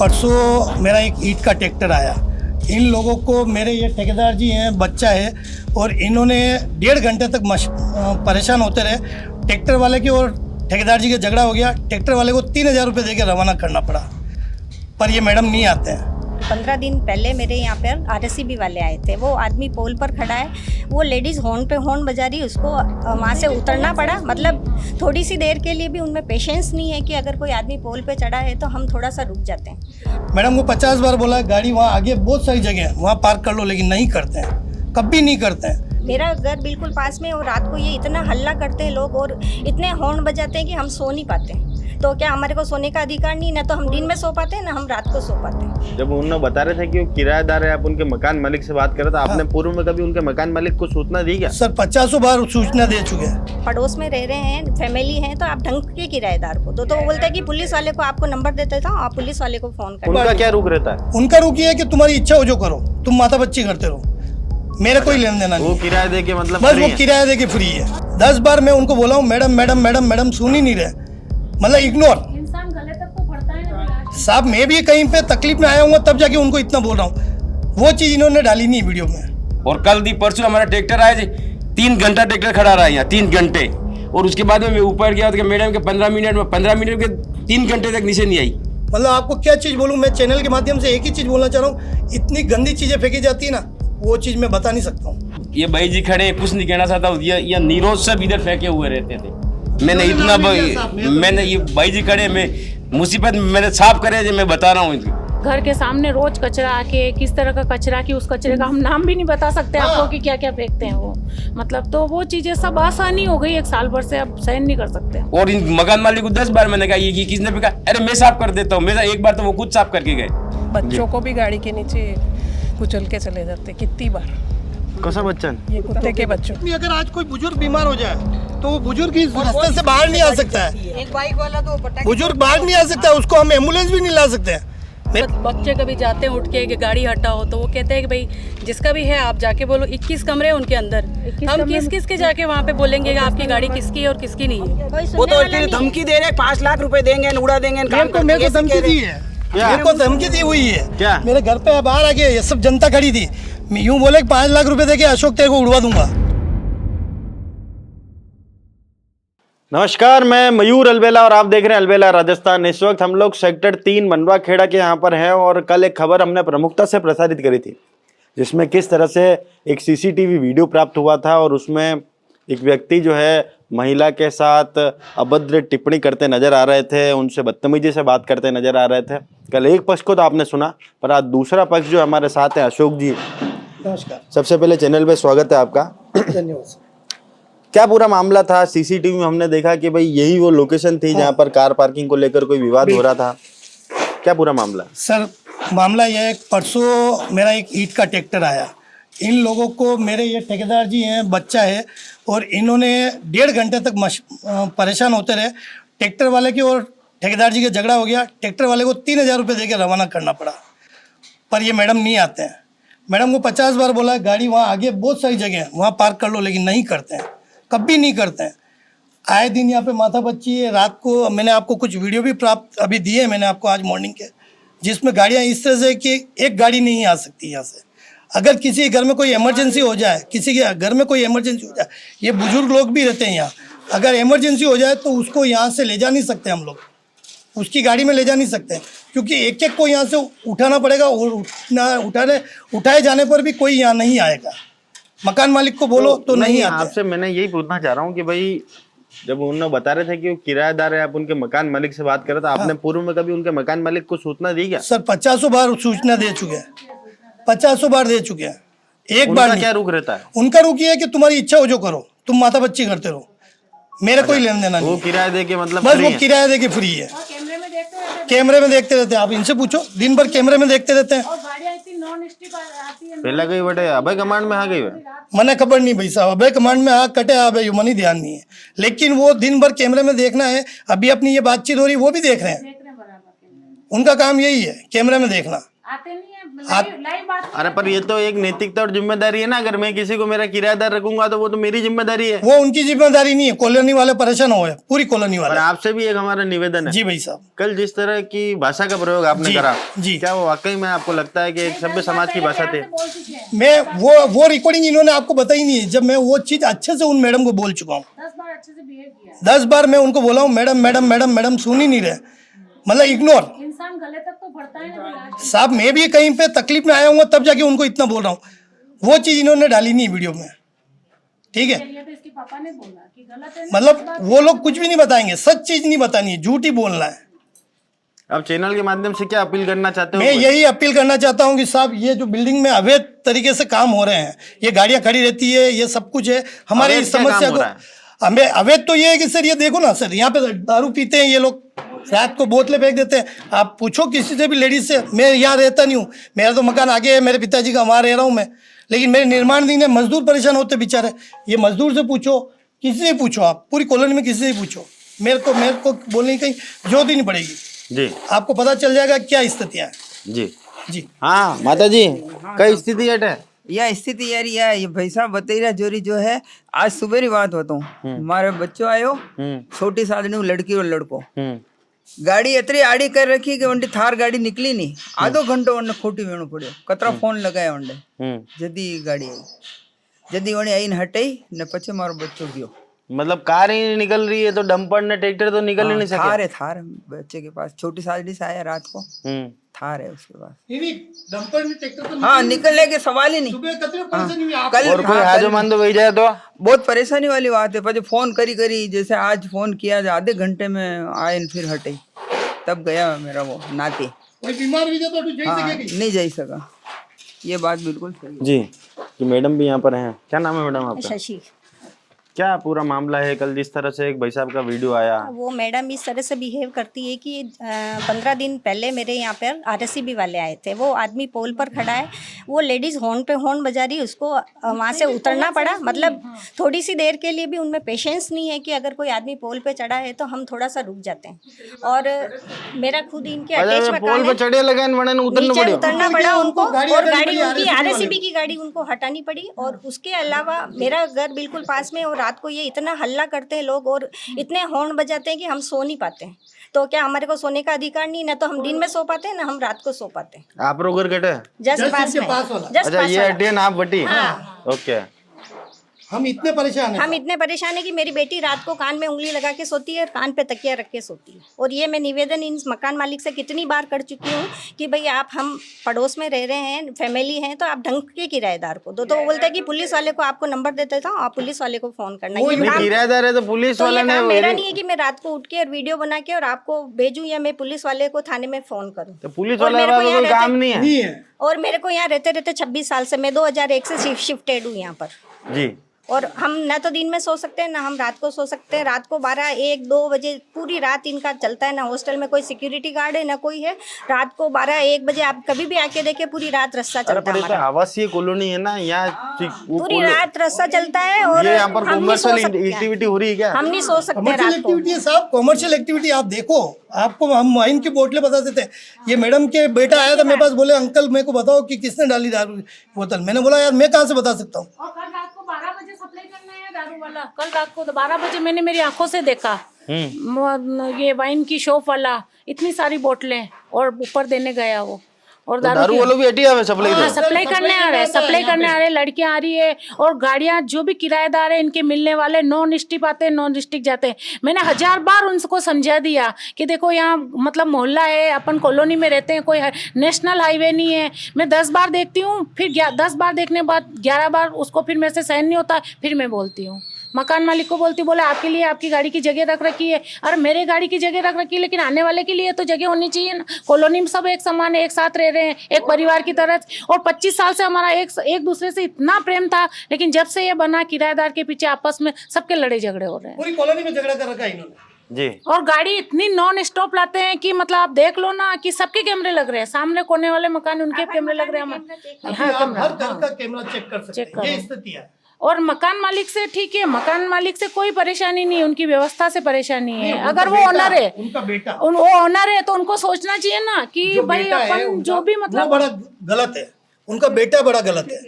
परसों मेरा एक ईंट का ट्रैक्टर आया। इन लोगों को, मेरे ये ठेकेदार जी हैं, बच्चा है, और इन्होंने 1.5 घंटे तक परेशान होते रहे। ट्रैक्टर वाले की और ठेकेदार जी का झगड़ा हो गया। ट्रैक्टर वाले को 3,000 रुपये दे के रवाना करना पड़ा, पर ये मैडम नहीं आते हैं। 15 दिन पहले मेरे यहाँ पर आरएससीबी वाले आए थे। वो आदमी पोल पर खड़ा है, वो लेडीज़ हॉर्न पे हॉर्न बजा रही, उसको वहाँ से उतरना पड़ा। मतलब थोड़ी सी देर के लिए भी उनमें पेशेंस नहीं है कि अगर कोई आदमी पोल पे चढ़ा है तो हम थोड़ा सा रुक जाते हैं। मैडम को 50 बार बोला गाड़ी वहाँ आगे बहुत सारी जगह है, वहाँ पार्क कर लो, लेकिन नहीं करते हैं, कभी नहीं करते हैं। मेरा घर बिल्कुल पास में, और रात को ये इतना हल्ला करते हैं लोग और इतने हॉर्न बजाते हैं कि हम सो नहीं पाते। तो क्या हमारे को सोने का अधिकार नहीं? ना तो हम दिन में सो पाते हैं, ना हम रात को सो पाते हैं। जब उन्होंने बता रहे थे कि वो किराएदार है, आप उनके मकान मालिक से बात कर रहे थे, आपने पूर्व में कभी उनके मकान मालिक को सूचना दी क्या? सर 50 बार सूचना दे चुके हैं। पड़ोस में रह रहे हैं, फैमिली है, तो आप ढंग के किराएदार को तो वो बोलते हैं कि पुलिस वाले को आपको नंबर दे देता हूँ, आप पुलिस वाले को फोन कर। उनका क्या रुख रहता है? उनका रुख ये है कि तुम्हारी इच्छा हो जो करो, तुम माता बच्ची करते रहो, मेरा कोई लेन देना नहीं। वो किराया दे के मतलब बस वो किराया दे के फ्री है। 10 बार मैं उनको बोला हूँ मैडम मैडम मैडम मैडम, सुन ही नहीं रहे, मतलब इग्नोर। इंसान गले तक तो पड़ता है ना। साहब मैं भी कहीं पे तकलीफ में आया हूँ तब जाके उनको इतना बोल रहा हूँ, वो चीज़ इन्होंने डाली नहीं वीडियो में। और कल दी परसों हमारा ट्रैक्टर आया जी, 3 घंटा ट्रैक्टर खड़ा रहा यहाँ, 3 घंटे। और उसके बाद में मैं ऊपर गया तो मैडम के 15 मिनट के 3 घंटे तक नीचे नहीं आई। मतलब आपको क्या चीज़ बोलूँ, मैं चैनल के माध्यम से एक ही चीज़ बोलना चाह रहा हूँ, इतनी गंदी चीज़ें फेंकी जाती है ना, वो चीज़ मैं बता नहीं सकता हूँ। ये भाई जी खड़े, कुछ नहीं कहना चाहता हूँ, ये नीरोज सब इधर फेंके हुए रहते थे। मैंने ये भाई जी खड़े, मैं मुसीबत मैंने साफ करे, मैं बता रहा हूँ। घर के सामने रोज कचरा आके, किस तरह का कचरा कि उस कचरे का हम नाम भी नहीं बता सकते आपको कि क्या क्या फेंकते हैं वो। मतलब तो वो चीजें सब आसानी हो गई 1 साल भर से, अब सहन नहीं कर सकते। और इन मकान मालिक को 10 बार मैंने कहा ये कि किसने भी कहा, अरे मैं साफ कर देता हूँ। मेरा एक बार तो वो खुद साफ करके गए। बच्चों को भी गाड़ी के नीचे कुचल के चले जाते कितनी बार। कैसा बच्चा? ये कुत्ते के बच्चों। अगर आज कोई बुजुर्ग बीमार हो जाए तो वो बुजुर्ग इस रास्ते से बाहर नहीं आ सकता है। एक बाइक वाला तो बुजुर्ग बाहर नहीं आ सकता है, उसको हम एम्बुलेंस भी नहीं ला सकते हैं। बच्चे कभी जाते हैं उठ के कि गाड़ी हटाओ, तो वो कहते हैं कि भाई जिसका भी है आप जाके बोलो। 21 कमरे हैं उनके अंदर, हम किस के जाके वहाँ पे बोलेंगे कि आपकी गाड़ी किसकी है और किसकी नहीं है। वो तो धमकी दे रहे हैं, 5 लाख रुपए देंगे, उड़ा देंगे। मेरे को धमकी दी है, मेरे को धमकी दी हुई है। क्या? मेरे घर पे बाहर आके ये सब जनता खड़ी थी, यूं बोले 5 लाख रुपए देके अशोक तेरे को उड़वा दूंगा। नमस्कार, मैं मयूर अलबेला और आप देख रहे हैं अलबेला राजस्थान। इस वक्त हम लोग सेक्टर 3 मनवा खेड़ा के यहाँ पर हैं और कल एक खबर हमने प्रमुखता से प्रसारित करी थी, जिसमें किस तरह से एक सीसीटीवी वीडियो प्राप्त हुआ था और उसमें एक व्यक्ति जो है महिला के साथ अभद्र टिप्पणी करते नजर आ रहे थे, उनसे बदतमीजी से बात करते नजर आ रहे थे। कल एक पक्ष को तो आपने सुना, पर आज दूसरा पक्ष जो हमारे साथ है अशोक जी। नमस्कार, सबसे पहले चैनल पे स्वागत है आपका। धन्यवाद। क्या पूरा मामला था? सीसीटीवी में हमने देखा कि भाई यही वो लोकेशन थी जहाँ पर कार पार्किंग को लेकर कोई विवाद हो रहा था। क्या पूरा मामला? सर मामला यह है, परसों मेरा एक ईंट का ट्रैक्टर आया। इन लोगों को, मेरे ये ठेकेदार जी हैं, बच्चा है, और इन्होंने 1.5 घंटे तक परेशान होते रहे। ट्रैक्टर वाले की और ठेकेदार जी का झगड़ा हो गया। ट्रैक्टर वाले को 3,000 रुपये दे के रवाना करना पड़ा, पर ये मैडम नहीं आते हैं। मैडम को 50 बार बोला गाड़ी वहाँ आगे बहुत सारी जगह है, वहाँ पार्क कर लो, लेकिन नहीं करते हैं, कभी नहीं करते हैं। आए दिन यहाँ पे माथा बच्ची है। रात को मैंने आपको कुछ वीडियो भी प्राप्त अभी दिए मैंने आपको आज मॉर्निंग के, जिसमें गाड़ियाँ इस तरह से कि एक गाड़ी नहीं आ सकती यहाँ से। अगर किसी के घर में कोई इमरजेंसी हो जाए, किसी के घर में कोई इमरजेंसी हो जाए, ये बुजुर्ग लोग भी रहते हैं यहाँ, अगर इमरजेंसी हो जाए तो उसको यहाँ से ले जा नहीं सकते हम लोग, उसकी गाड़ी में ले जा नहीं सकते, क्योंकि एक एक को यहाँ से उठाना पड़ेगा और उठाए जाने पर भी कोई यहाँ नहीं आएगा। मकान मालिक को बोलो तो नहीं आते। आपसे मैंने यही पूछना चाह रहा हूँ कि भाई जब उन्होंने बता रहे थे कि वो किराएदार है, आप उनके मकान मालिक से बात कर रहे थे, आपने पूर्व में कभी उनके मकान मालिक को सूचना दी क्या? सर 50 बार सूचना दे चुके हैं, 50 बार दे चुके हैं, एक बार नहीं। क्या रुख रहता है? उनका रुख ये है कि तुम्हारी इच्छा हो जो करो, तुम माता बच्ची करते रहो, मेरा कोई लेन देना नहीं। वो किराया दे के मतलब बस वो किराया दे के फ्री है। कैमरे में देखते रहते हैं, आप इनसे पूछो, दिन भर कैमरे में देखते रहते हैं। पहला गई बटे अभय कमांड में आ गई है, मने खबर नहीं भाई साहब, अभय कमांड में आग कटे अभय मनी ध्यान नहीं है, लेकिन वो दिन भर कैमरे में देखना है। अभी अपनी ये बातचीत हो रही वो भी देख रहे हैं, उनका काम यही है कैमरे में देखना। आते नहीं है आप- लाइव बात अरे पर ये तो एक नैतिकता और जिम्मेदारी है ना, अगर मैं किसी को मेरा किराएदार रखूंगा तो वो तो मेरी जिम्मेदारी है। वो उनकी जिम्मेदारी नहीं है, कॉलोनी वाले परेशान हुए, पूरी कॉलोनी और वाले। आपसे भी एक हमारा निवेदन है जी भाई साहब। कल जिस तरह की भाषा का प्रयोग आपने जी, करा, जी। क्या वो वाकई में आपको लगता है कि एक सभ्य समाज की भाषा थी? मैं वो रिकॉर्डिंग इन्होंने आपको बताई नहीं है, जब मैं वो चीज अच्छे से उन मैडम को बोल चुका हूँ। 10 बार अच्छे से बिहेव किया 10 बार मैं उनको बोला हूँ मैडम मैडम मैडम मैडम, सुन ही नहीं रहे, मतलब इग्नोर। इंसान गले तक तो बढ़ता है ना साहब मैं भी कहीं पे तकलीफ में आया हूँ तब जाके उनको इतना बोल रहा हूँ, वो चीज इन्होंने डाली नहीं वीडियो में, ठीक है। ये तो इसके पापा ने बोला कि गलत है मतलब वो लोग कुछ भी नहीं बताएंगे, सच चीज नहीं बतानी है, झूठ ही बोलना है। अब चैनल के माध्यम से क्या अपील करना चाहते हो? मैं यही अपील करना चाहता हूँ कि साहब ये जो बिल्डिंग में अवैध तरीके से काम हो रहे हैं, ये गाड़ियां खड़ी रहती है, ये सब कुछ है, हमारे अवैध इस क्या समस्या काम हो को रहा है? हमें अवैध तो ये है कि सर ये देखो ना सर, यहाँ पे दारू पीते हैं ये लोग, रात को बोतलें फेंक देते हैं। आप पूछो किसी से भी लेडीज से, मैं यहाँ रहता नहीं हूँ, मेरा तो मकान आगे है, मेरे पिताजी का, वहाँ रह रहा हूँ मैं, लेकिन मेरे निर्माणधीन है, मजदूर परेशान होते बेचारे। ये मजदूर से पूछो, किसी से पूछो, आप पूरी कॉलोनी में किसी से पूछो, मेरे को बोलने की कहीं जरूरत ही नहीं पड़ेगी, जी आपको पता चल जाएगा क्या स्थितियाँ हैं। जी जी हाँ माता जी, कई स्थिति है यह स्थिति यार ये भाई साहब बतेरा जोरी जो है, आज सुबह की बात बताऊं, हमारे बच्चों आयो छोटी सादनी लड़की और लड़को, गाड़ी इतनी आड़ी कर रखी कि वंडी थार गाड़ी निकली नहीं, आधो घंटो वंडे खोटी वेणु पड़ो, कतरा फोन लगाया वंडे जदी गाड़ी आई, जदी वणी आई ने हटाई ने पछे मारो बच्चो गयो। मतलब कार ही नहीं निकल रही है तो डंपर ने ट्रैक्टर तो निकल ही नहीं सके। थार है, थार है बच्चे के पास, छोटी सादड़ी से आया रात को, थार है उसके पास। डंपर में ट्रैक्टर तो हाँ निकलने के सवाल ही नहीं। सुबह कितने परेशानी हुई आप? कल और कोई हाँ, हाजो कल मान तो वही जाए तो बहुत परेशानी वाली बात है, पर फोन करी जैसे आज फोन किया, आधे घंटे में आए फिर हटे, तब गया मेरा वो नाती। कोई बीमार भी जाता तो जा हाँ, सकेगी? नहीं जा सका, ये बात बिल्कुल सही है। जी। कि मैडम भी यहाँ पर हैं, क्या नाम है मैडम आपका? शशि। क्या पूरा मामला है? कल जिस तरह से एक भाई साहब का वीडियो आया, वो मैडम इस तरह से बिहेव करती है कि 15 दिन पहले मेरे यहाँ पर RSCB वाले आए थे, वो आदमी पोल पर खड़ा है, वो लेडीज़ हॉर्न पे हॉर्न बजा रही, उसको वहाँ से उतरना पड़ा, मतलब थोड़ी सी देर के लिए भी उनमें पेशेंस नहीं है कि अगर कोई आदमी पोल पे चढ़ा है तो हम थोड़ा सा रुक जाते हैं। और मेरा खुद इनके अटैच पोल मकान पे है, चढ़े लगे नीचे उतरना पड़ा उनको, गाड़ी और हटानी गाड़ी पड़ी, उनकी RSCB RSCB की गाड़ी उनको हटानी पड़ी। और उसके अलावा मेरा घर बिल्कुल पास में, और रात को ये इतना हल्ला करते हैं लोग और इतने हॉर्न बजाते हैं कि हम सो नहीं पाते हैं। तो क्या हमारे को सोने का अधिकार नहीं? ना तो हम दिन में सो पाते हैं, ना हम रात को सो पाते हैं। आप रोगर कटे? जस्ट पास में, पास वाला। जस्ट अच्छा पास ये वाला। हटी है ना आप बटी? ओके। हम इतने परेशान हैं। हम इतने परेशान है कि मेरी बेटी रात को कान में उंगली लगा के सोती है और कान पे तकिया रख के सोती है। और ये मैं निवेदन इन मकान मालिक से कितनी बार कर चुकी हूँ कि भाई आप, हम पड़ोस में रह रहे हैं, फैमिली हैं, तो आप ढंग के किराएदार को दो। तो वो बोलते हैं कि पुलिस वाले को आपको नंबर दे देता हूँ, आप पुलिस वाले को फ़ोन करना। ये नहीं, काम किराएदार है तो पुलिस तो वाला ये काम ने मेरा नहीं है कि मैं रात को उठ के और वीडियो बना के और आपको भेजूं, या मैं पुलिस वाले को थाने में फ़ोन करूं। तो पुलिस और वाला मेरे को का यहाँ कोई काम रहते- नहीं है। नहीं है। और मेरे को यहाँ रहते रहते 26 साल से, मैं 2001 से शिफ्टेड हूँ यहाँ पर। जी। और हम ना तो दिन में सो सकते हैं, ना हम रात को सो सकते हैं। रात को 12, 1, 2 बजे पूरी रात इनका चलता है। ना हॉस्टल में कोई सिक्योरिटी गार्ड है, ना कोई है। रात को 12, 1 बजे आप कभी भी आके देखे, पूरी रात रस्सा अरे चलता पर है ये तो हमारा। आवासीय कॉलोनी है ना, यहाँ पूरी रात रस्सा चलता है और ये यहाँ पर हम नहीं सो कॉमर्शियल सकते हैं। एक्टिविटी हो रही है क्या? हम नहीं सो सकते कमर्शियल रात को। एक्टिविटी है साहब, कमर्शियल एक्टिविटी आप देखो, आपको हम वाइन की बोतलें बता देते हैं। ये मैडम के बेटा आया था मेरे पास, बोले अंकल मेरे को बताओ कि किसने डाली दारू की बोतल। मैंने बोला यार मैं कहाँ से बता सकता हूँ। और कल रात को 12 बजे सप्लाई करना है दारू वाला। कल रात को 12 बजे मैंने मेरी आंखों से देखा, ये वाइन की शॉप वाला इतनी सारी बोतलें और ऊपर देने गया वो। और दारू वालों भी हटी है सप्लाई हाँ, सप्लाई करने आ रहे हैं, सप्लाई करने आ रहे हैं, लड़कियां आ रही है। और गाड़ियां जो भी किराएदार है इनके मिलने वाले नॉन डिस्ट्रिक्ट आते हैं, नॉन डिस्ट्रिक्ट जाते हैं। मैंने 1000 बार उनको समझा दिया कि देखो यहाँ मतलब मोहल्ला है, अपन कॉलोनी में रहते हैं, कोई नेशनल हाईवे नहीं है। मैं 10 बार देखती हूँ, फिर 10 बार देखने के बाद 11 बार उसको फिर मेरे से सहन नहीं होता, फिर मैं बोलती हूँ मकान मालिक को, बोलती बोले आपके लिए आपकी गाड़ी की जगह रख रखी है। अरे मेरे गाड़ी की जगह रख रखी है, लेकिन आने वाले के लिए तो जगह होनी चाहिए ना। कॉलोनी में सब एक समान है, एक साथ रह रहे हैं, एक परिवार की तरह। और 25 साल से हमारा एक दूसरे से इतना प्रेम था, लेकिन जब से ये बना किराएदार के पीछे आपस में सबके लड़े झगड़े हो रहे हैं। पूरी कॉलोनी में झगड़ा कर रखा है इन्होंने। जी। और गाड़ी इतनी नॉन स्टॉप लाते हैं कि मतलब आप देख लो ना कि सबके कैमरे लग रहे हैं। सामने कोने वाले मकान उनके कैमरे लग रहे हैं। आप हर घर का कैमरा चेक कर सकते हैं, ये स्थिति है। और मकान मालिक से ठीक है, मकान मालिक से कोई परेशानी नहीं है, उनकी व्यवस्था से परेशानी है। अगर वो ओनर है, उनका बेटा वो ओनर है तो उनको सोचना चाहिए ना कि भाई बेटा है अपन उनका, जो भी वो मतलब बड़ा गलत है, उनका बेटा बड़ा गलत है।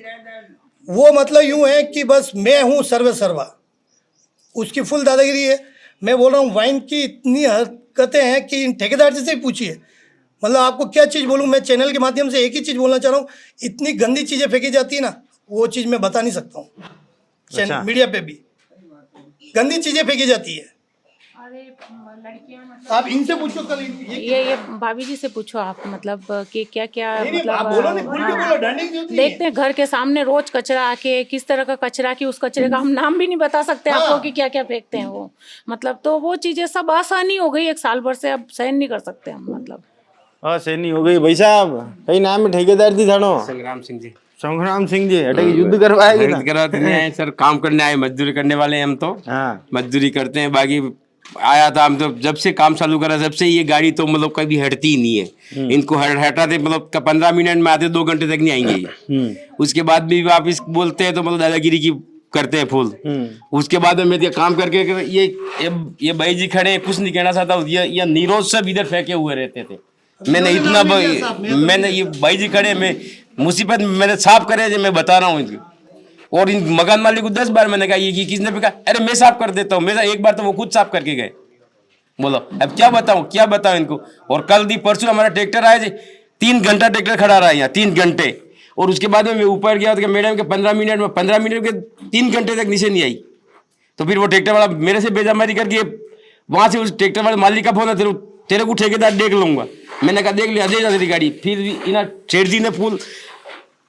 वो मतलब यूं है कि बस मैं हूँ सर्वे सर्वा, उसकी फुल दादागिरी है। मैं बोल रहा हूँ वाइन की इतनी हरकतें हैं कि इन ठेकेदार जी से ही पूछिए। मतलब आपको क्या चीज़ बोलूँ, मैं चैनल के माध्यम से एक ही चीज़ बोलना चाह रहा हूँ, इतनी गंदी चीज़ें फेंकी जाती है ना, वो चीज़ मैं बता नहीं सकता हूँ। अच्छा। मीडिया पे भी गंदी चीज़ें फेंकी जाती है। आप इनसे पूछो कल ये भाभी जी से पूछो आप, मतलब कि क्या क्या मतलब आप बोलो नहीं, खुल के बोलो, डरने की जरूरत नहीं है। देखते हैं घर के सामने रोज कचरा आके, किस तरह का कचरा की, उस कचरे का हम नाम भी नहीं बता सकते आपको कि क्या क्या फेंकते हैं वो, मतलब तो वो चीजें सब आसानी हो गई 1 साल भर से, अब सहन नहीं कर सकते हम, मतलब हाँ सैनी हो गई। भाई साहब कई नाम है ठेकेदार जी थानो? संग्राम सिंह जी। संग्राम सिंह जी हटे युद्ध करवाएगी ना? करवाते नहीं आए सर, काम करने आए, मजदूरी करने वाले हैं हम तो। हाँ मजदूरी करते हैं, बाकी आया था हम तो जब से काम चालू करा जब से ये गाड़ी तो मतलब कभी हटती ही नहीं है। इनको हटाते मतलब 15 मिनट में आते, 2 घंटे तक नहीं आएंगे ये। उसके बाद भी वापिस बोलते हैं तो मतलब दादागिरी की करते हैं फुल। उसके बाद में मैं काम करके ये भाई जी खड़े हैं, कुछ नहीं कहना चाहता, ये नीरोज सब इधर फेंके हुए रहते थे। मैंने इतना मैंने ये भाई जी खड़े, मैं मुसीबत मैंने साफ करे, मैं बता रहा हूँ इनको। और इन मकान मालिक को 10 बार मैंने कहा, ये किसने भी कहा, अरे मैं साफ कर देता हूँ, मैं एक बार तो वो खुद साफ करके गए। बोलो अब क्या बताऊँ इनको। और कल दी परसों हमारा ट्रैक्टर आया जी, 3 घंटा ट्रैक्टर खड़ा रहा यहाँ, 3 घंटे। और उसके बाद में मैं ऊपर गया तो मैडम के 15 मिनट के 3 घंटे तक नीचे नहीं आई। तो फिर वो ट्रैक्टर वाला मेरे से बेजमारी करके वहाँ से उस ट्रैक्टर वाले मालिक का फोन है, तेरे को ठेकेदार देख लूंगा। मैंने कहा देख लिया, दे जा तेरी गाड़ी। फिर इना सेठ जी ने फुल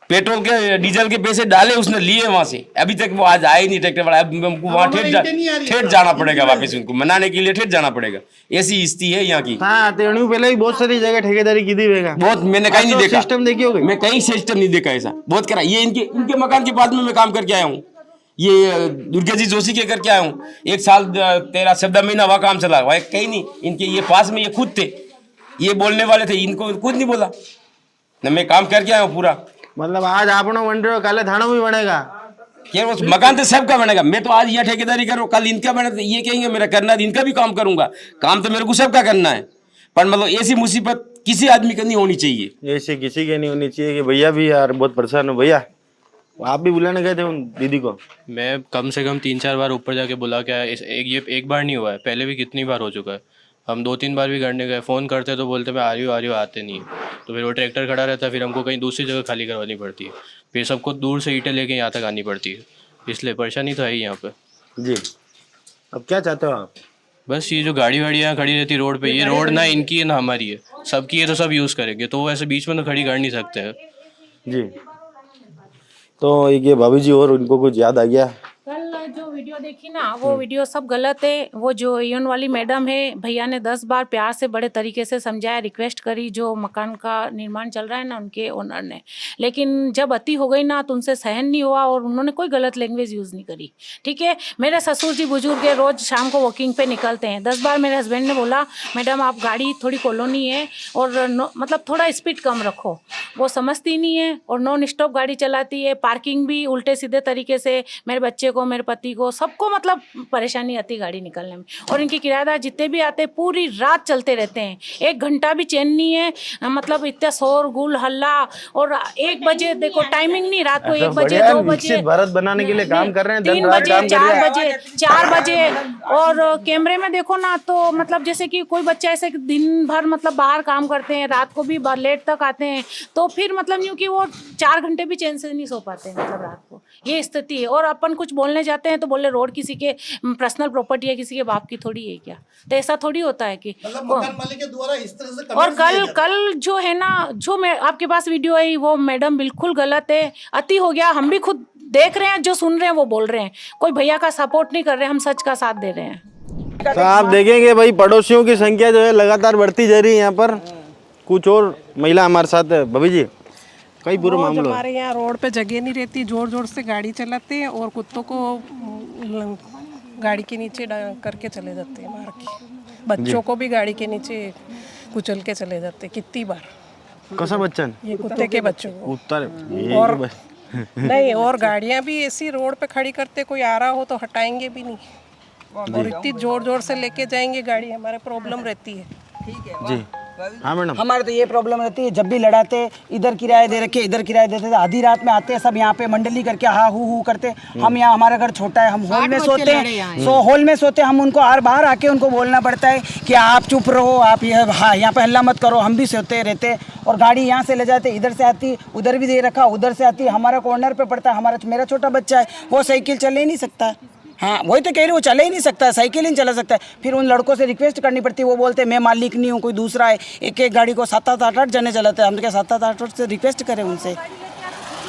पेट्रोल के डीजल के पैसे डाले, उसने लिए वहां से। अभी तक वो आज आए नहीं ट्रैक्टर वाला। अब हमको वहाँ ठेठ जाना पड़ेगा वापस, उनको मनाने के लिए ठेठ जाना पड़ेगा। ऐसी स्थिति है यहाँ की। हाँ तेणु पहले ही बहुत सारी जगह ठेकेदारी की थी बेगा, बहुत मैंने कहीं नहीं देखा सिस्टम देखी होगी। मैं कहीं सिस्टम नहीं देखा ऐसा, बहुत करा। ये इनके मकान के बाद में मैं काम करके आया हूँ, ये दुर्गा जी जोशी के करके आया हूँ। 1 साल 13-14 महीना वहाँ काम चला, वहाँ कहीं नहीं। इनके ये पास में ये खुद थे, ये बोलने वाले थे, इनको खुद नहीं बोला ना। मैं काम करके आया हूँ पूरा। मतलब आज आपनो बन रहे हो, काले थाना भी बनेगा क्या? वो मकान तो सबका बनेगा। मैं तो आज यहाँ ठेकेदारी करूँ, कल इनका बने तो ये कहेंगे मेरा करना है, इनका भी काम करूंगा। काम तो मेरे को सबका करना है, पर मतलब ऐसी मुसीबत किसी आदमी को नहीं होनी चाहिए। ऐसे किसी के नहीं होनी चाहिए कि भैया भी यार बहुत परेशान हो। भैया आप भी बुलाने गए थे उन दीदी को? मैं कम से कम 3-4 बार ऊपर जाके बुला के आया। ये एक बार नहीं हुआ है, पहले भी कितनी बार हो चुका है। हम 2-3 बार भी करने गए, फ़ोन करते तो बोलते मैं आ रही हूँ, आते नहीं है। तो फिर वो ट्रैक्टर खड़ा रहता है, फिर हमको कहीं दूसरी जगह खाली करवानी पड़ती है, फिर सबको दूर से ईंटें लेके यहाँ तक आनी पड़ती है। इसलिए परेशानी तो है ही यहाँ पे जी। अब क्या चाहते हो आप? बस ये जो गाड़ी वाड़ियाँ खड़ी रहती रोड पे, ये रोड ना इनकी है ना हमारी है, सबकी है तो सब यूज़ करेंगे, तो वो ऐसे बीच में तो खड़ी कर नहीं सकते हैं जी। तो ये भाभी जी और उनको कुछ याद आ गया? कल जो वीडियो देखी ना, वो वीडियो सब गलत है। वो जो एयन वाली मैडम है, भैया ने 10 बार प्यार से बड़े तरीके से समझाया, रिक्वेस्ट करी, जो मकान का निर्माण चल रहा है ना उनके ओनर ने। लेकिन जब अति हो गई ना तो उनसे सहन नहीं हुआ और उन्होंने कोई गलत लैंग्वेज यूज़ नहीं करी। ठीक है, मेरे ससुर जी बुजुर्ग है, रोज़ शाम को वॉकिंग पे निकलते हैं। 10 बार मेरे हस्बैंड ने बोला मैडम आप गाड़ी थोड़ी कॉलोनी है और मतलब थोड़ा स्पीड कम रखो। वो समझती नहीं है और नॉन स्टॉप गाड़ी चलाती है, पार्किंग भी उल्टे सीधे तरीके से। मेरे बच्चे को, मेरे पति को, सबको मतलब परेशानी आती गाड़ी निकलने में। और इनके किराएदार जितने भी आते पूरी रात चलते रहते हैं, 1 घंटा भी चैन नहीं है। मतलब इतना शोर गुल हल्ला। और 1 बजे देखो टाइमिंग नहीं, रात को 1 बजे 2 बजे भारत बनाने के लिए काम कर रहे हैं, 3 बजे 4 बजे। और कैमरे में देखो ना तो मतलब जैसे कि कोई बच्चा ऐसे दिन भर मतलब बाहर काम करते हैं, रात को भी लेट तक आते हैं, तो फिर मतलब यूँ कि वो 4 घंटे भी चैन से नहीं सो पाते हैं मतलब रात को। ये स्थिति है। और अपन कुछ बोलने जाते हैं तो बोले रोड किसी के पर्सनल प्रॉपर्टी है, किसी के बाप की थोड़ी है क्या? तो ऐसा थोड़ी होता है कि मतलब मकान मालिक के द्वारा इस तरह से और कल जो है ना, जो मैं आपके पास वीडियो आई, वो मैडम बिल्कुल गलत है, अति हो गया। हम भी खुद देख रहे हैं, जो सुन रहे हैं वो बोल रहे हैं। कोई भैया का सपोर्ट नहीं कर रहे, हम सच का साथ दे रहे हैं। तो आप देखेंगे भाई पड़ोसियों की संख्या जो है लगातार बढ़ती जा रही है यहाँ पर। कुछ और महिला हमारे साथ है, भाभी जी कई बुरे मामले। हमारे यहाँ रोड पे जगह नहीं रहती, जोर जोर से गाड़ी चलाते हैं और कुत्तों को गाड़ी के नीचे करके चले जाते हैं मार के। बच्चों को भी गाड़ी के नीचे कुचल के चले जाते हैं कितनी बार। कसं बच्चन? ये कुत्ते के बच्चों को। उत्तर और नहीं, और गाड़ियां भी ऐसी रोड पे खड़ी करते, कोई आ रहा हो तो हटाएंगे भी नहीं, और इतनी जोर जोर से लेके जाएंगे गाड़ी, हमारे प्रॉब्लम रहती है। जी हाँ मैडम, हमारे तो ये प्रॉब्लम रहती है, जब भी लड़ाते इधर किराया दे रखे, इधर किराया देते थे, आधी रात में आते हैं सब यहाँ पे मंडली करके हा हु करते। हम यहाँ, हमारा घर छोटा है, हम हॉल में सोते हैं, हॉल में सोते, हम उनको बाहर आके उनको बोलना पड़ता है कि आप चुप रहो, आप ये हाँ यहाँ पे हल्ला मत करो, हम भी सोते रहते। और गाड़ी यहाँ से ले जाते, इधर से आती, उधर भी दे रखा, उधर से आती, हमारा कॉर्नर पे पड़ता है। मेरा छोटा बच्चा है, वो साइकिल चल ही नहीं सकता। हाँ वही तो कह रही हूँ, वो चला ही नहीं सकता, साइकिल ही नहीं चला सकता। फिर उन लड़कों से रिक्वेस्ट करनी पड़ती है, वो बोलते हैं मैं मालिक नहीं हूँ, कोई दूसरा है। एक एक गाड़ी को 7-7 8-8 जने चलाते हैं। हम तो क्या 7-7 8-8 से रिक्वेस्ट करें उनसे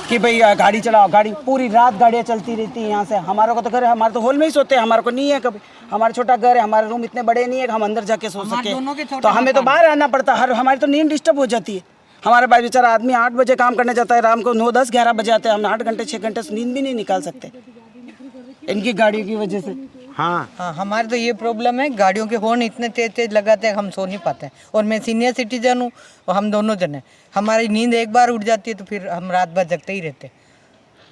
कि भाई गाड़ी चलाओ। गाड़ी पूरी रात गाड़ियाँ चलती रहती हैं यहाँ से। हमारे को तो घर है, हमारे तो हॉल में ही सोते हैं, हमारे को नहीं है कभी। हमारा छोटा घर है, हमारे रूम इतने बड़े नहीं है कि हम अंदर जाके सो सके, तो हमें तो बाहर आना पड़ता है। हमारी तो नींद डिस्टर्ब हो जाती है। हमारा भाई बेचारा आदमी 8 बजे काम करने जाता है, रात को 9 10 11 बजे आते हैं। हम 8 घंटे 6 घंटे नींद भी नहीं निकाल सकते इनकी गाड़ियों की वजह से। हाँ, हमारे तो ये प्रॉब्लम है, गाड़ियों के हॉर्न इतने तेज तेज लगाते हैं हम सो नहीं पाते हैं। और मैं सीनियर सिटीजन हूँ और हम दोनों जन हैं, हमारी नींद एक बार उड़ जाती है तो फिर हम रात भर जगते ही रहते हैं।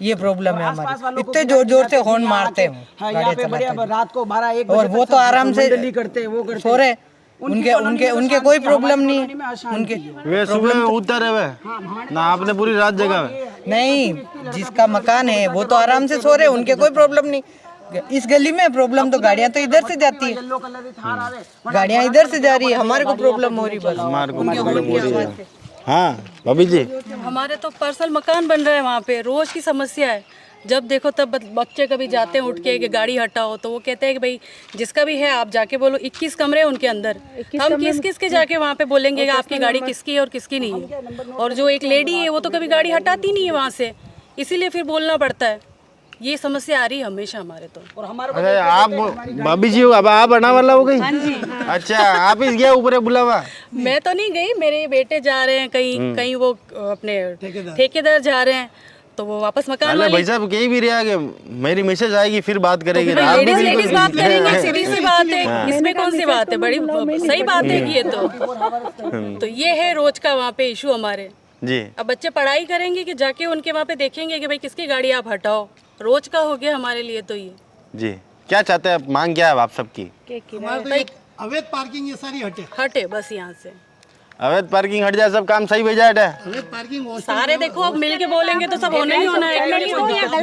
ये प्रॉब्लम है हमारी, इतने जोर जोर से हॉर्न मारते हैं रात को 12-1 और वो तो आराम से करते, वो सो रहे, उनके कोई प्रॉब्लम नहीं उनके। वे सुबह उतर है ना, आपने पूरी रात जगा नहीं, जिसका मकान है वो तो आराम से सो रहे, उनके कोई प्रॉब्लम नहीं। इस गली में प्रॉब्लम तो गाड़ियाँ तो इधर से जाती है, गाड़ियाँ इधर से जा रही है, हमारे को प्रॉब्लम हो रही बस, हमारे को प्रॉब्लम हो रही है। हाँ भाभी जी, हमारे तो पर्सनल मकान बन रहा है वहाँ पे, रोज की समस्या है। जब देखो तब बच्चे कभी जाते हैं उठ के कि गाड़ी हटाओ, तो वो कहते हैं कि भाई जिसका भी है आप जाके बोलो। 21 कमरे हैं उनके अंदर, हम किस के जाके वहाँ पे बोलेंगे कि आपकी गाड़ी किसकी है और किसकी नहीं है। और जो एक लेडी है वो तो कभी गाड़ी हटाती नहीं है वहाँ से, इसीलिए फिर बोलना पड़ता है। ये समस्या आ रही है हमेशा हमारे तो। और अरे आप भाभी जी अब आप आना वाला हो गई? अच्छा, आप इस गया ऊपर बुलावा? मैं तो नहीं गई, मेरे बेटे जा रहे हैं कहीं वो अपने ठेकेदार जा रहे हैं, तो वो वापस मकान वाले। भाई साहब कहीं भी रहा कि मेरी मैसेज आएगी फिर बात करेंगे। लेडीज बात करेंगे, सीधी सी बात है, इसमें कौन सी बात है, बड़ी सही बात है कि ये तो ये है रोज का वहाँ पे इशू हमारे जी। अब बच्चे पढ़ाई करेंगे कि जाके उनके वहाँ पे देखेंगे कि भाई किसकी गाड़ी आप हटाओ, रोज का हो गया हमारे लिए तो ये। जी क्या चाहते हैं आप, मांग क्या है आप सबकी? अवैध पार्किंग ये सारी हटे बस यहाँ से, अवैध पार्किंग हट जाए, सब काम सही हो जाए। अवैध पार्किंग सारे देखो अब मिल के बोलेंगे तो सब होना ही होना है। गर्ल्स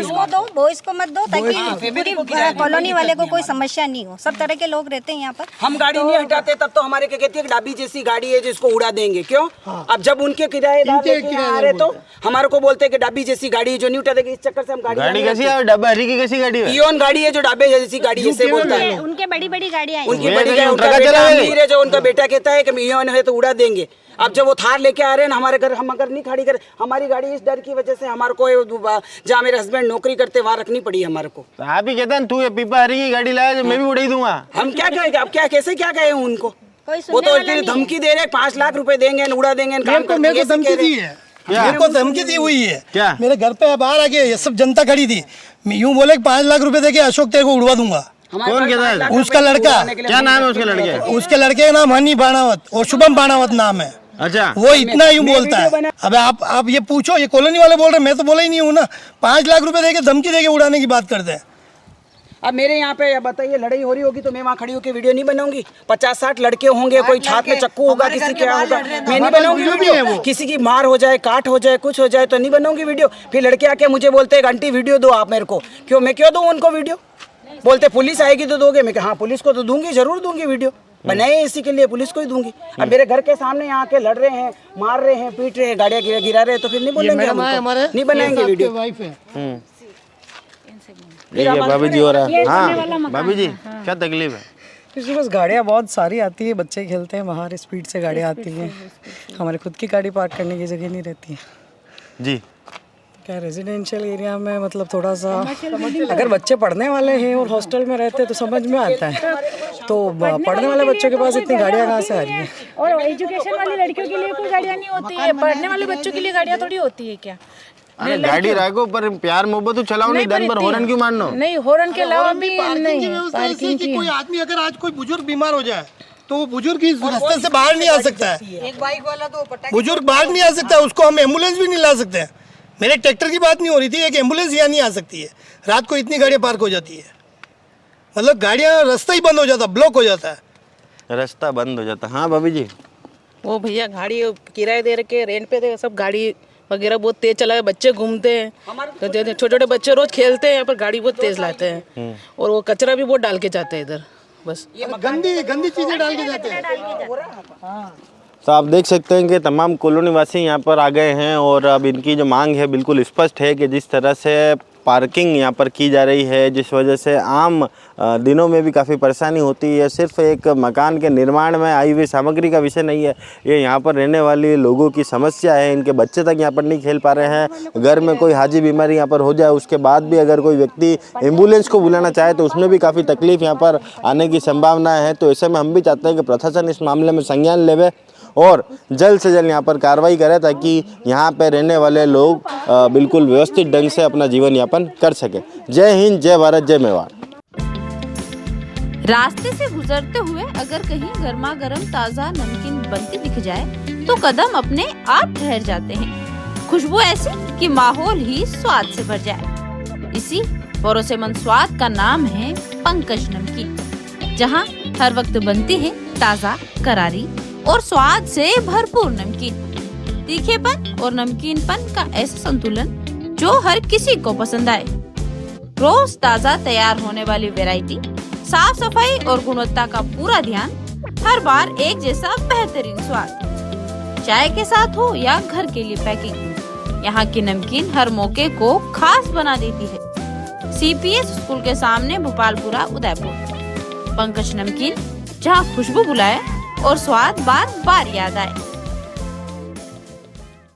को दो, बॉयज को मत दो, ताकि पूरी कॉलोनी वाले को कोई समस्या नहीं हो। सब तरह के लोग रहते हैं यहाँ पर। हम गाड़ी नहीं हटाते तब तो हमारे क्या कहती है, डाबी जैसी गाड़ी है जिसको उड़ा देंगे। क्यों? अब जब उनके किराएदार लेके आ रहे तो हमारे को बोलते हैं कि डाबी जैसी गाड़ी है जो नहीं उठा देगी। इस चक्कर से हम गाड़ी कैसी है, डब्बा हरी की कैसी गाड़ी है? इयोन गाड़ी है जो डाबे जैसी गाड़ी है, बोलता है। उनके बड़ी बड़ी गाड़ियाँ, उनकी बड़ी गाड़ी, उनका बेटा अमीर है, जो उनका बेटा कहता है कि इयोन है तो उड़ा देंगे। अब जब वो थार लेके आ रहे हैं ना हमारे घर, हम अगर नहीं खड़ी कर, हमारी गाड़ी इस डर की वजह से हमारे को जहाँ मेरे हस्बैंड नौकरी करते वहाँ रखनी पड़ी हमारे को। तो आप ही कहते हैं तू ये पीपा हरी की गाड़ी लाया, मैं भी उड़ा ही दूंगा। हम क्या कहेंगे अब, क्या कैसे क्या कहे उनको? वो तो धमकी दे रहे, 5 लाख रुपए देंगे, उड़ा देंगे। मेरे को धमकी दी है, मेरे को धमकी दी हुई है। क्या? मेरे घर पे बाहर आके ये सब जनता खड़ी थी, यूँ बोले 5 लाख रुपए देके अशोक तेरे को उड़वा दूंगा। कौन कहता है? उसका लड़का। क्या नाम है उसके लड़के? उसके लड़के का नाम हनी बाणावत और शुभम बाणावत नाम है। अच्छा, वो इतना यूं बोलता है। अब आप ये पूछो, ये कॉलोनी वाले बोल रहे, मैं तो बोला ही नहीं हूँ ना। 5 लाख रुपए देके धमकी देके उड़ाने की बात करते हैं। अब मेरे यहाँ पे बताइए लड़ाई हो रही होगी तो मैं वहाँ खड़ी होकर वीडियो नहीं बनाऊंगी। 50-60 लड़के होंगे, कोई छात में चक्कू होगा, किसी क्या होगा, मैं नहीं बनाऊंगी वीडियो। किसी की मार हो जाए, काट हो जाए, कुछ हो जाए तो नहीं बनाऊंगी वीडियो। फिर लड़के आके मुझे बोलते हैं आंटी वीडियो दो आप मेरे को। क्यों, मैं क्यों दूँ उनको वीडियो? बोलते पुलिस आएगी तो दोगे। मैं हाँ पुलिस को तो दूंगी, जरूर दूंगी वीडियो, बनाए इसी के लिए पुलिस को ही दूंगी। अब मेरे घर के सामने यहाँ के लड़ रहे हैं, मार रहे हैं, पीट रहे हैं, गाड़ियाँ गिरा रहे हैं, तो फिर नहीं बोलेंगे हम, नहीं बनाएंगे वीडियो। भाभी जी हो रहा है। हाँ भाभी जी, क्या तकलीफ है? इसमें बस गाड़ियाँ बहुत सारी आती है, बच्चे खेलते हैं बाहर, स्पीड से गाड़ियाँ आती हैं, हमारे खुद की गाड़ी पार्क करने की जगह नहीं रहती है जी। क्या रेजिडेंशियल एरिया में मतलब थोड़ा सा, अगर बच्चे पढ़ने वाले हैं और हॉस्टल में रहते हैं तो समझ में आता है, तो पढ़ने वाले बच्चों के पास इतनी गाड़ियाँ कहाँ से आ रही है? और एजुकेशन वाली लड़कियों के लिए कोई गाड़ियाँ नहीं होती है, पढ़ने वाले बच्चों के लिए गाड़ियाँ थोड़ी होती है क्या? अरे गाड़ी रखो पर प्यार मोहब्बत तो चलाओ, नहीं दिन भर हॉर्न क्यों मारना? नहीं, हॉर्न के अलावा भी नहीं। पार्किंग की कोई आदमी अगर आज कोई बुजुर्ग बीमार हो जाए तो वो बुजुर्ग इस रास्ते से बाहर नहीं आ सकता है। एक बाइक वाला तो बुजुर्ग बाहर नहीं आ सकता, उसको हम एम्बुलेंस भी नहीं ला सकते हैं। मेरे ट्रैक्टर की बात नहीं हो रही थी, एक एम्बुलेंस यहाँ नहीं आ सकती है, रात को इतनी गाड़ियाँ पार्क हो जाती है, मतलब गाड़ियाँ, रास्ता ही बंद हो जाता, ब्लॉक हो जाता है, रास्ता बंद हो जाता। हाँ भाभी जी, वो भैया गाड़ी किराए दे रखे, रेंट पे दे, सब गाड़ी वगैरह बहुत तेज चलाए, बच्चे घूमते हैं, तो छोटे छोटे बच्चे रोज खेलते हैं यहाँ पर, गाड़ी बहुत तेज लाते हैं और वो कचरा भी बहुत डाल के जाते हैं इधर, बस गंदी चीजें डाल के जाते हैं। तो आप देख सकते हैं कि तमाम कॉलोनी वासी यहाँ पर आ गए हैं और अब इनकी जो मांग है बिल्कुल स्पष्ट है कि जिस तरह से पार्किंग यहाँ पर की जा रही है, जिस वजह से आम दिनों में भी काफ़ी परेशानी होती है। सिर्फ एक मकान के निर्माण में आई हुई सामग्री का विषय नहीं है, ये यहाँ पर रहने वाले लोगों की समस्या है। इनके बच्चे तक यहाँ पर नहीं खेल पा रहे हैं। घर में कोई हाजी बीमारी यहाँ पर हो जाए, उसके बाद भी अगर कोई व्यक्ति एम्बुलेंस को बुलाना चाहे तो उसमें भी काफ़ी तकलीफ यहाँ पर आने की संभावना है। तो ऐसे में हम भी चाहते हैं कि प्रशासन इस मामले में संज्ञान लेवे और जल्द से जल्द यहाँ पर कार्रवाई करें ताकि यहाँ पर रहने वाले लोग बिल्कुल व्यवस्थित ढंग से अपना जीवन यापन कर सके। जय हिंद, जय भारत, जय मेवाड़। रास्ते से गुजरते हुए अगर कहीं गर्मा गर्म ताज़ा नमकीन बनती दिख जाए तो कदम अपने आप ठहर जाते हैं। खुशबू ऐसी कि माहौल ही स्वाद से भर जाए। इसी भरोसेमंद स्वाद का नाम है पंकज नमकीन, जहां हर वक्त बनती है ताज़ा, करारी और स्वाद से भरपूर नमकीन। तीखेपन और नमकीनपन का ऐसा संतुलन जो हर किसी को पसंद आए। रोज ताज़ा तैयार होने वाली वैरायटी, साफ सफाई और गुणवत्ता का पूरा ध्यान, हर बार एक जैसा बेहतरीन स्वाद। चाय के साथ हो या घर के लिए पैकिंग, यहाँ की नमकीन हर मौके को खास बना देती है। CPS स्कूल के सामने भोपालपुरा, उदयपुर। पंकज नमकीन, जहाँ खुशबू बुलाए और स्वाद बार बार याद आए।